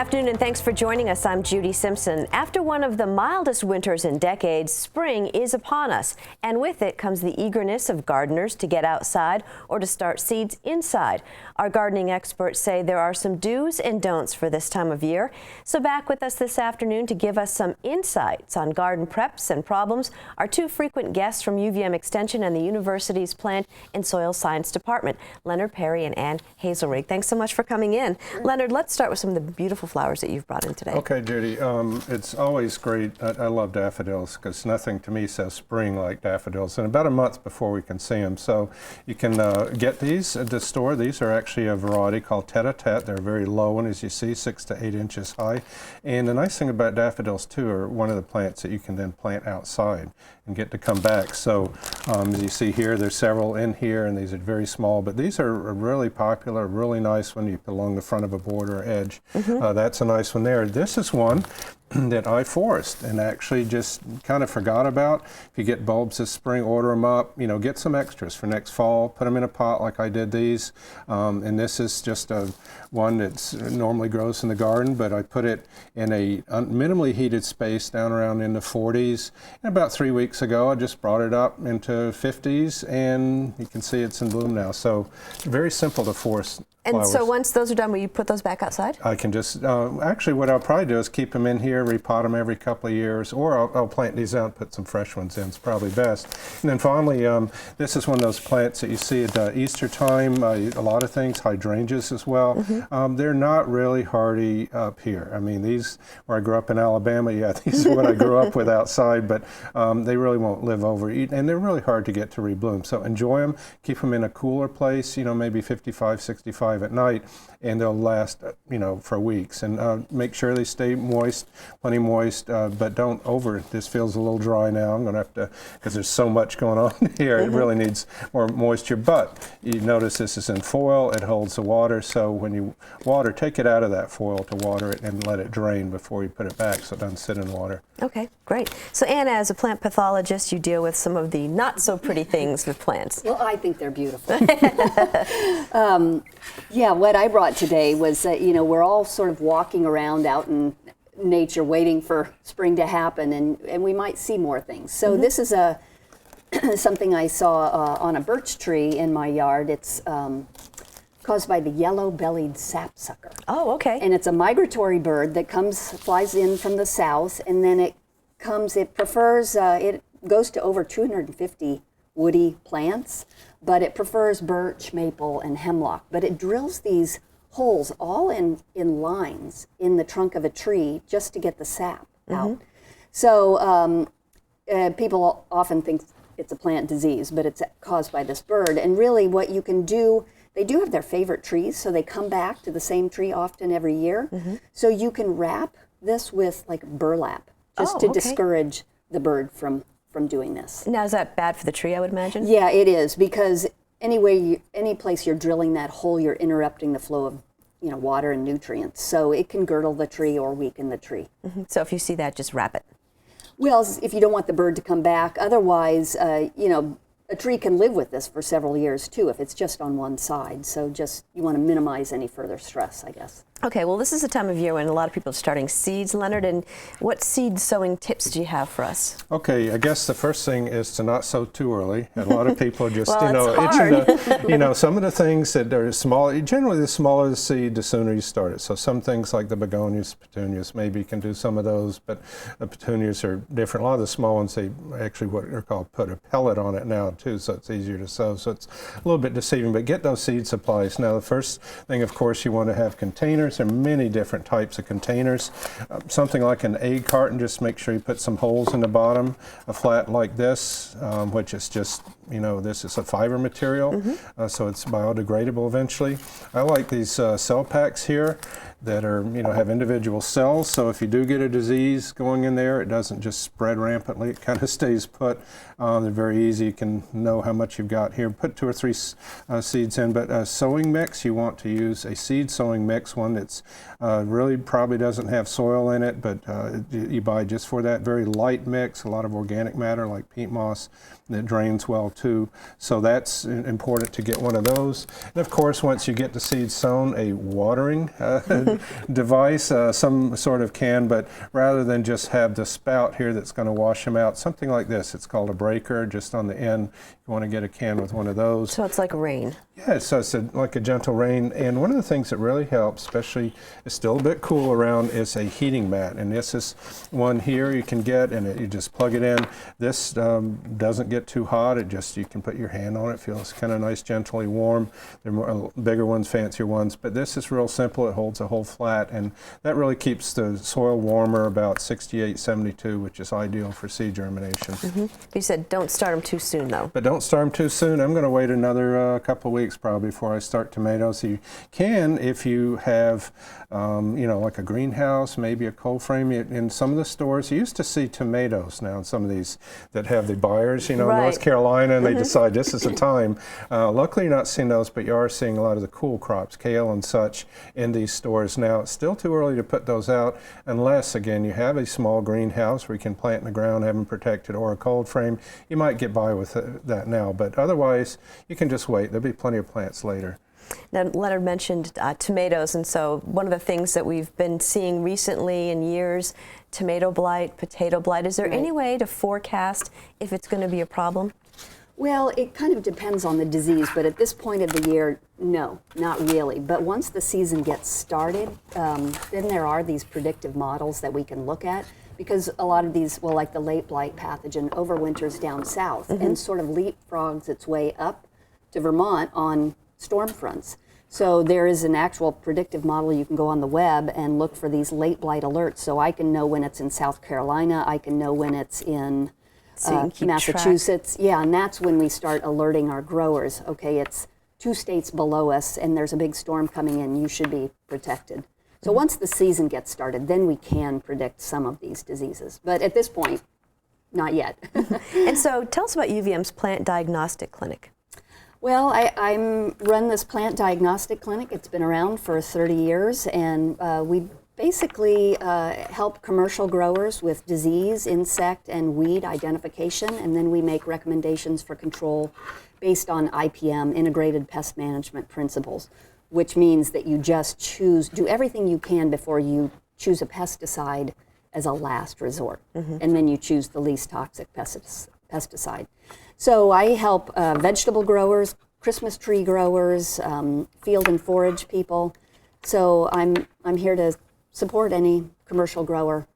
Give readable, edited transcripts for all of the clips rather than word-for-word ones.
afternoon and thanks for joining us. I'm Judy Simpson. After one of the mildest winters in decades, spring is upon us. And with it comes the eagerness of gardeners to get outside or to start seeds inside. Our gardening experts say there are some do's and don'ts for this time of year. So back with us this afternoon to give us some insights on garden preps and problems are two frequent guests from UVM Extension and the university's Plant and Soil Science Department, Leonard Perry and Ann Hazelrig. Thanks so much for coming in. Leonard, let's start with some of the beautiful flowers that you've brought in today. Okay, Judy, it's always great. I love daffodils because nothing to me says spring like daffodils, and about a month before we can see them. So you can get these at the store. These are actually a variety called tete-a-tete. They're very low, and as you see, 6 to 8 inches high. And the nice thing about daffodils too are one of the plants that you can then plant outside and get to come back. So as you see here, there's several in here, and these are very small, but these are really popular, really nice when you put along the front of a border or edge. That's a nice one there. This is one that I forest and actually just kind of forgot about. If you get bulbs this spring, order them up, you know, get some extras for next fall, put them in a pot like I did these. And this is just one that normally grows in the garden, but I put it in a minimally heated space down around in the 40s. And about 3 weeks ago, I just brought it up into 50s, and you can see it's in bloom now. So very simple to forest. And flowers. so once those are done, will you put those back outside? I can just, actually what I'll probably do is keep them in here, repot them every couple of years, or I'll plant these out and put some fresh ones in. It's probably best. And then finally, this is one of those plants that you see at Easter time, a lot of things, hydrangeas as well. They're not really hardy up here. I mean, these, where I grew up in Alabama, yeah, these are what I grew up with outside, but they really won't live over, and they're really hard to get to rebloom. So enjoy them, keep them in a cooler place, you know, maybe 55, 65 at night, and they'll last, you know, for weeks. And make sure they stay moist, plenty moist, but don't this feels a little dry now. I'm going to have to, because there's so much going on here, it really needs more moisture. But you notice this is in foil, it holds the water, so when you water, take it out of that foil to water it and let it drain before you put it back so it doesn't sit in water. Okay, great. So Anna, as a plant pathologist, you deal with some of the not so pretty things with plants. Well, I think they're beautiful. Yeah, what I brought today was that, you know, we're all sort of walking around out in nature waiting for spring to happen, and we might see more things. So this is something I saw on a birch tree in my yard. It's caused by the yellow-bellied sapsucker. Oh, okay. And it's a migratory bird that flies in from the south, and then it prefers, it goes to over 250 woody plants, but it prefers birch, maple, and hemlock. But it drills these holes all in lines in the trunk of a tree just to get the sap out. So people often think it's a plant disease, but it's caused by this bird. And really what you can do, they do have their favorite trees, so they come back to the same tree often every year. So you can wrap this with like burlap just to discourage the bird from doing this. Now, is that bad for the tree, I would imagine? Yeah, it is, because any place you're drilling that hole, you're interrupting the flow of, you know, water and nutrients. So it can girdle the tree or weaken the tree. So if you see that, just wrap it. Well, if you don't want the bird to come back, otherwise, you know, a tree can live with this for several years too if it's just on one side. So you want to minimize any further stress, I guess. Okay, well, this is a time of year when a lot of people are starting seeds, Leonard, and what seed sowing tips do you have for us? Okay, I guess the first thing is to not sow too early. A lot of people are just, well, you know, itching to, you know, some of the things that are small, generally the smaller the seed, the sooner you start it. So some things like the begonias, petunias, maybe you can do some of those, but the petunias are different. A lot of the small ones, they actually what are called put a pellet on it now too, so it's easier to sow. So it's a little bit deceiving, but get those seed supplies. Now the first thing, of course, you want to have containers. There are many different types of containers. Something like an egg carton, just make sure you put some holes in the bottom. A flat like this, which is just, you know, this is a fiber material, so it's biodegradable eventually. I like these cell packs here that are, you know, have individual cells, so if you do get a disease going in there, it doesn't just spread rampantly, it kind of stays put. They're very easy, you can know how much you've got here. Put 2 or 3 seeds in, but a sowing mix, you want to use a seed sowing mix, one that's really probably doesn't have soil in it, but you buy just for that. Very light mix, a lot of organic matter like peat moss that drains well too. So that's important to get one of those. And of course, once you get the seeds sown, a watering device, some sort of can, but rather than just have the spout here that's going to wash them out, something like this. It's called a breaker, just on the end. You want to get a can with one of those. So it's like rain. Yeah, so it's like a gentle rain. And one of the things that really helps, especially it's still a bit cool around, is a heating mat. And this is one here you can get, and you just plug it in. This doesn't get too hot. It just, you can put your hand on it. Feels kind of nice, gently warm. There are more, bigger ones, fancier ones, but this is real simple. It holds a whole flat, and that really keeps the soil warmer, about 68, 72, which is ideal for seed germination. You said don't start them too soon, though. But don't start them too soon. I'm going to wait another couple weeks probably before I start tomatoes. You can, if you have, you know, like a greenhouse, maybe a cold frame. In some of the stores, you used to see tomatoes now in some of these that have the buyers, you know, Right. North Carolina, and they decide this is the time. Luckily, you're not seeing those, but you are seeing a lot of the cool crops, kale and such, in these stores now. It's still too early to put those out unless, again, you have a small greenhouse where you can plant in the ground, have them protected, or a cold frame. You might get by with that now, but otherwise, you can just wait. There'll be plenty of plants later. Now, Leonard mentioned tomatoes, and so one of the things that we've been seeing recently in years, tomato blight, potato blight. Is there Right. any way to forecast if it's going to be a problem? Well, it kind of depends on the disease, but at this point of the year, no, not really. But once the season gets started, then there are these predictive models that we can look at, because a lot of these, well, like the late blight pathogen, overwinters down south and sort of leapfrogs its way up to Vermont on storm fronts. So there is an actual predictive model. You can go on the web and look for these late blight alerts. So I can know when it's in South Carolina. I can know when it's in So you can keep Massachusetts. Yeah, and that's when we start alerting our growers. Okay, it's 2 states below us and there's a big storm coming in. You should be protected. So once the season gets started, then we can predict some of these diseases. But at this point, not yet. And so tell us about UVM's Plant Diagnostic Clinic. Well, I run this plant diagnostic clinic. It's been around for 30 years, and we basically help commercial growers with disease, insect, and weed identification, and then we make recommendations for control based on IPM, Integrated Pest Management Principles, which means that you just do everything you can before you choose a pesticide as a last resort, and then you choose the least toxic pesticide. So I help vegetable growers, Christmas tree growers, field and forage people. So I'm here to support any commercial grower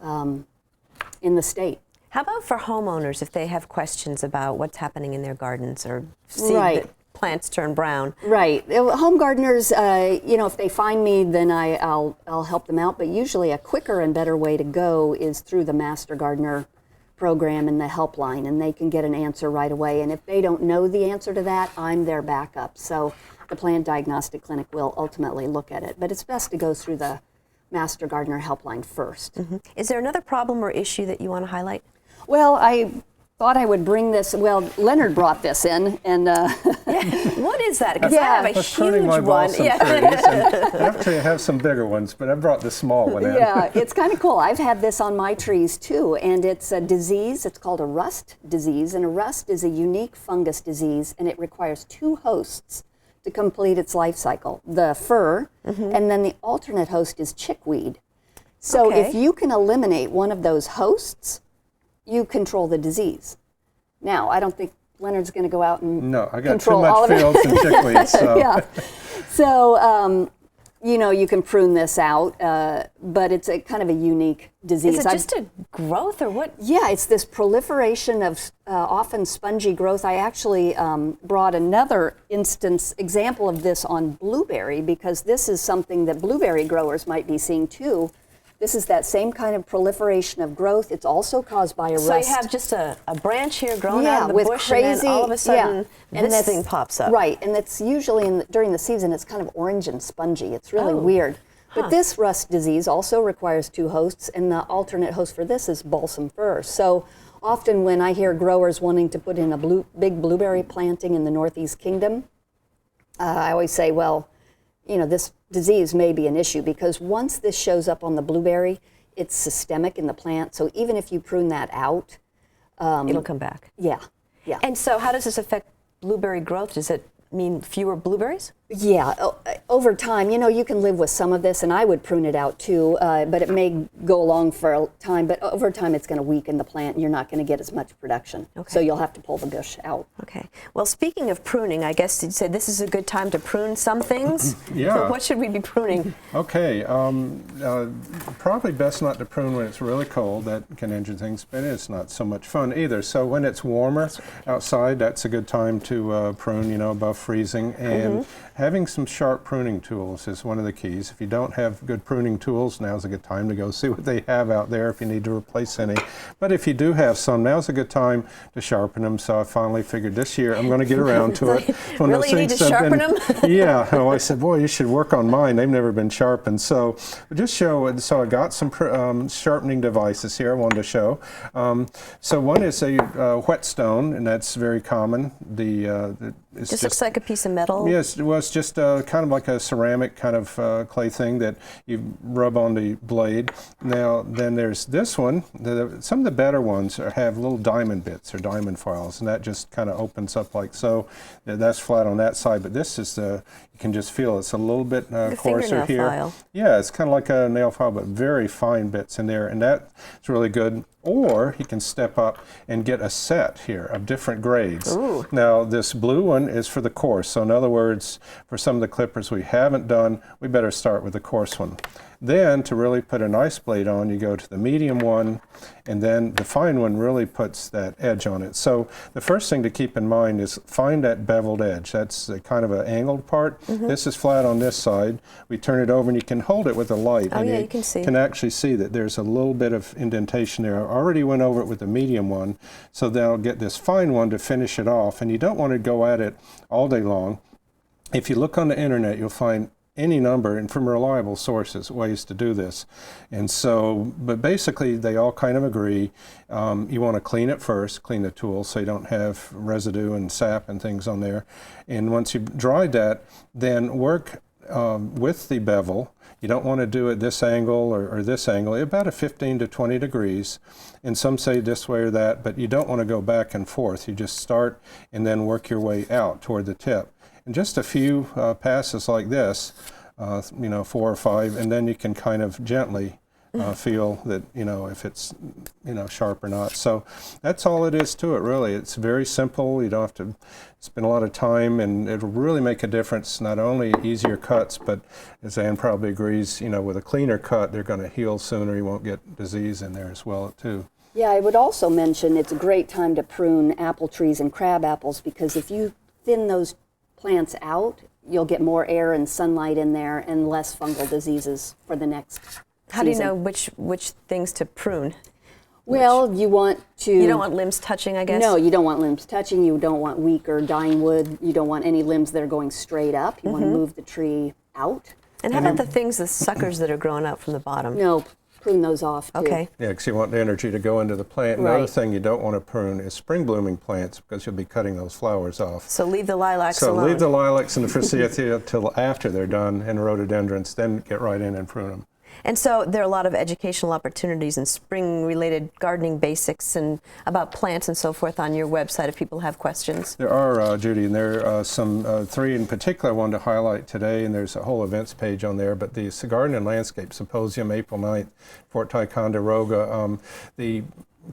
in the state. How about for homeowners if they have questions about what's happening in their gardens or see Right. that plants turn brown? Right. Home gardeners, you know, if they find me, then I'll help them out. But usually a quicker and better way to go is through the Master Gardener program and the helpline, and they can get an answer right away. And if they don't know the answer to that, I'm their backup. So the Plant Diagnostic Clinic will ultimately look at it. But it's best to go through the Master Gardener helpline first. Is there another problem or issue that you want to highlight? Well, I thought I would bring this. Well, Leonard brought this in, and What is that? Because I Yeah. have a I was pruning huge my one. balsam trees, and actually I have some bigger ones, but I brought the small one in. yeah, it's kind of cool. I've had this on my trees too, and it's a disease. It's called a rust disease, and a rust is a unique fungus disease, and it requires 2 hosts to complete its life cycle, the fir, and then the alternate host is chickweed. So Okay. if you can eliminate one of those hosts, you control the disease. Now, I don't think Leonard's going to go out and No, I got too control all much of it. fields and chickweeds. So. Yeah. So, you know, you can prune this out, but it's a kind of a unique disease. Is it just a growth or what? Yeah, it's this proliferation of often spongy growth. I actually brought another example of this on blueberry, because this is something that blueberry growers might be seeing too. This is that same kind of proliferation of growth. It's also caused by a So rust. you have just a branch here growing Yeah, out of the with bush, crazy, and then all of a sudden and this that's- thing pops up. Right, and it's usually during the season, it's kind of orange and spongy. It's really Oh. weird. But this rust disease also requires 2 hosts, and the alternate host for this is balsam fir. So often when I hear growers wanting to put in a big blueberry planting in the Northeast Kingdom, I always say, well, you know, this disease may be an issue, because once this shows up on the blueberry, it's systemic in the plant. So even if you prune that out, It'll come back. yeah. Yeah. And so how does this affect blueberry growth? Does it mean fewer blueberries? Yeah, over time, you know, you can live with some of this, and I would prune it out too, but it may go along for a time, but over time it's going to weaken the plant and you're not going to get as much production. Okay. So you'll have to pull the bush out. Okay. Well, speaking of pruning, I guess you'd say this is a good time to prune some things. Yeah. So what should we be pruning? Okay, probably best not to prune when it's really cold. That can injure things, but it's not so much fun either. So when it's warmer outside, that's a good time to prune, you know, above freezing. And having some sharp pruning tools is one of the keys. If you don't have good pruning tools, now's a good time to go see what they have out there if you need to replace any. But if you do have some, now's a good time to sharpen them. So I finally figured this year I'm going to get around to it. When Really, you need to sharpen them? Yeah. Oh, I said, boy, you should work on mine. They've never been sharpened. So just show. So I got some sharpening devices here I wanted to show. So one is a whetstone, and that's very common. It's Just looks like a piece of metal. Yes, well, it's just kind of like a ceramic kind of clay thing that you rub on the blade. Now, then there's this one. Some of the better ones have little diamond bits or diamond files, and that just kind of opens up like so. That's flat on that side, but this is you can just feel it's a little bit coarser here. File. Yeah, it's kind of like a nail file, but very fine bits in there, and that's really good. Or you can step up and get a set here of different grades. Ooh. Now, this blue one is for the coarse. So in other words, for some of the clippers we haven't done, we better start with the coarse one. Then, to really put a nice blade on, you go to the medium one, and then the fine one really puts that edge on it. So the first thing to keep in mind is find that beveled edge. That's kind of an angled part. This is flat on this side. We turn it over, and you can hold it with a light. Oh, and yeah, you can see. can actually see that there's a little bit of indentation there. I already went over it with the medium one, so then I'll get this fine one to finish it off. And you don't want to go at it all day long. If you look on the internet, you'll find any number, and from reliable sources, ways to do this. And so, but basically they all kind of agree. You want to clean it first, clean the tool so you don't have residue and sap and things on there. And once you've dried that, then work with the bevel. You don't want to do it this angle or this angle, about a 15 to 20 degrees. And some say this way or that, but you don't want to go back and forth. You just start and then work your way out toward the tip. And just a few passes like this, you know, 4 or 5, and then you can kind of gently feel that, you know, if it's, you know, sharp or not. So that's all it is to it, really. It's very simple. You don't have to spend a lot of time, and it'll really make a difference, not only easier cuts, but as Ann probably agrees, you know, with a cleaner cut, they're going to heal sooner. You won't get disease in there as well, too. Yeah, I would also mention it's a great time to prune apple trees and crab apples, because if you thin those plants out, you'll get more air and sunlight in there and less fungal diseases for the next How do you season. know which things to prune? Well, you want to... You don't want limbs touching, I guess? No, you don't want limbs touching. You don't want weak or dying wood. You don't want any limbs that are going straight up. You want to move the tree out. And how about the things, the suckers that are growing out from the bottom? No, prune those off too. Okay. Yeah, because you want the energy to go into the plant. Right. Another thing you don't want to prune is spring blooming plants, because you'll be cutting those flowers off. So leave the lilacs So alone. leave the lilacs and the forsythia till after they're done, and rhododendrons, then get right in and prune them. And so there are a lot of educational opportunities and spring-related gardening basics and about plants and so forth on your website if people have questions. There are, Judy, and there are some 3 in particular I wanted to highlight today, and there's a whole events page on there, but the Garden and Landscape Symposium, April 9th, Fort Ticonderoga. The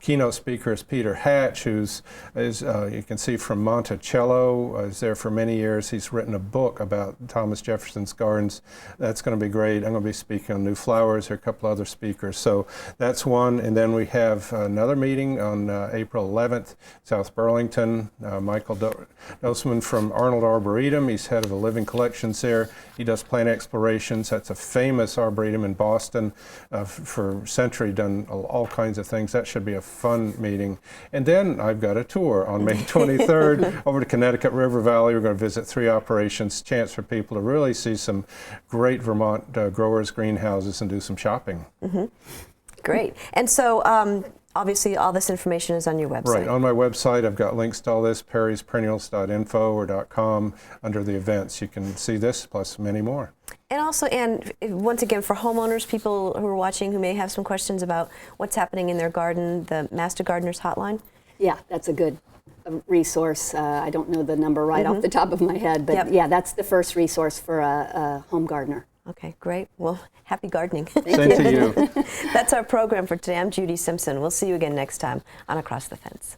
keynote speaker is Peter Hatch, who's you can see from Monticello, is there for many years. He's written a book about Thomas Jefferson's gardens. That's going to be great. I'm going to be speaking on new flowers. There are a couple other speakers. So that's one. And then we have another meeting on April 11th, South Burlington. Michael Dosman from Arnold Arboretum. He's head of the Living Collections there. He does plant explorations. That's a famous arboretum in Boston. For a century, done all kinds of things. That should be a fun meeting. And then I've got a tour on May 23rd over to Connecticut River Valley. We're going to visit 3 operations, chance for people to really see some great Vermont growers' greenhouses and do some shopping. Great. And so obviously all this information is on your website. Right. On my website, I've got links to all this, perrysperennials.info or .com. Under the events, you can see this plus many more. And also, and once again, for homeowners, people who are watching who may have some questions about what's happening in their garden, the Master Gardeners Hotline. Yeah, that's a good resource. I don't know the number right off the top of my head, but yeah, that's the first resource for a home gardener. Okay, great. Well, happy gardening. Same to you. That's our program for today. I'm Judy Simpson. We'll see you again next time on Across the Fence.